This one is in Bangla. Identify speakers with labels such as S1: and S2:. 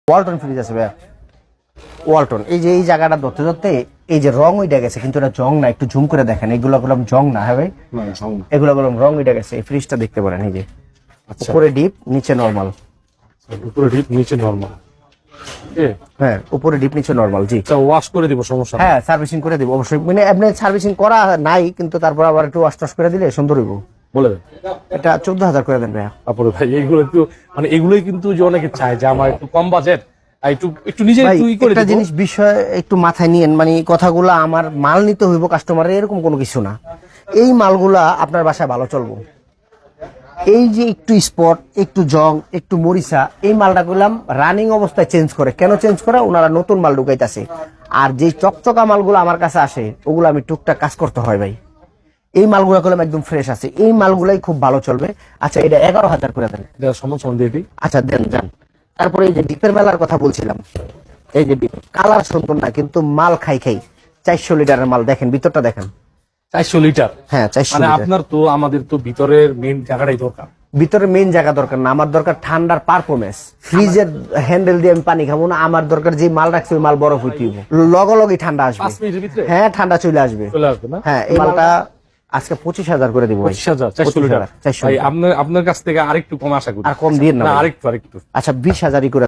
S1: ওয়ালটন ফ্রিজ আছে ভাইয়া, ওয়ালটন। এই যে এই জায়গাটা ধরতে ধরতে এই যে রং উইটা গেছে, কিন্তু এটা জং না, একটু জুম করে দেখেন, এগুলো বললাম জং না। হ্যাঁ ভাই, এগুলো বললাম রং উইটা গেছে। এই ফ্রিজটা দেখতে পারেন, এই যে উপরে ডিপ নিচে নরমাল,
S2: উপরে ডিপ নিচে নরমাল।
S1: হ্যাঁ উপরে ডিপ নিচে নরমাল। জি
S2: ওয়াশ করে দিব, সমস্যা
S1: হ্যাঁ, সার্ভিসিং করে দিব অবশ্যই। মানে আপনি সার্ভিসিং করা নাই, কিন্তু তারপর আবার একটু ওয়াশ টাশ করে দিলে সুন্দর হইব।
S2: বলে দেন।
S1: এটা 14,000 করে দেন ভাইয়া।
S2: তারপরে ভাই এইগুলো একটু মানে এগুলোই কিন্তু যে অনেকে চায় যে আমার একটু কম বাজেট, একটু একটু নিজে
S1: ভাই
S2: একটু ই করে
S1: একটা
S2: দিব।
S1: জিনিস বিষয় একটু মাথায় নিয়েন, মানে এই কথাগুলো আমার মাল নিতে হইব কাস্টমারের এরকম কোনো কিছু না। এই মালগুলা আপনার বাসায় ভালো চলবো। এই যে একটু স্পট, একটু জং, একটু মরিচা, এই মালটা করলাম রানিং অবস্থায় চেঞ্জ করে। কেন চেঞ্জ করে? ওনারা নতুন মাল ঢুকাইতেছে। আর যে চকচকা মালগুলো আমার কাছে আসে, ওগুলো আমি টুকটাক কাজ করতে হয় ভাই। এই মালগুলো করলাম একদম ফ্রেশ আছে, এই মালগুলাই খুব ভালো চলবে। আচ্ছা এটা 11,000 করে দেন।
S2: এটা সমস্যা দিয়ে দিই।
S1: আচ্ছা দেন যান। তারপরে এই যে ডিপের মেলার কথা বলছিলাম, এই যে ডিপ কালার সুন্দর না, কিন্তু মাল খাই 400 লিটারের মাল। দেখেন ভিতরটা দেখেন,
S2: 400 লিটার।
S1: হ্যাঁ 400
S2: মানে
S1: লিটার।
S2: আপনার তো আমাদের তো ভিতরের মেইন জায়গাটাই দরকার।
S1: ভিতরে মেইন জায়গা দরকার না, আমার দরকার ঠান্ডার পারফরমেন্স। ফ্রিজের হ্যান্ডেল দিয়ে আমি পানি খাবো না, আমার দরকার যে মাল রাখছি ওই মাল বরফ হইতে হবে, লগই ঠান্ডা আসবে।
S2: 5 মিনিটের ভিতরে
S1: হ্যাঁ ঠান্ডা চলে আসবে।
S2: চলে আসবে না?
S1: হ্যাঁ এই মালটা আজকে 25,000 করে দিব ভাই।
S2: 25,000 400 লিটার।
S1: 400
S2: ভাই আপনার কাছ থেকে আরেকটু কম আশা করি।
S1: আর কম দিয়ে না
S2: না,
S1: ভাই।
S2: আরেকটু
S1: আচ্ছা 20,000 করে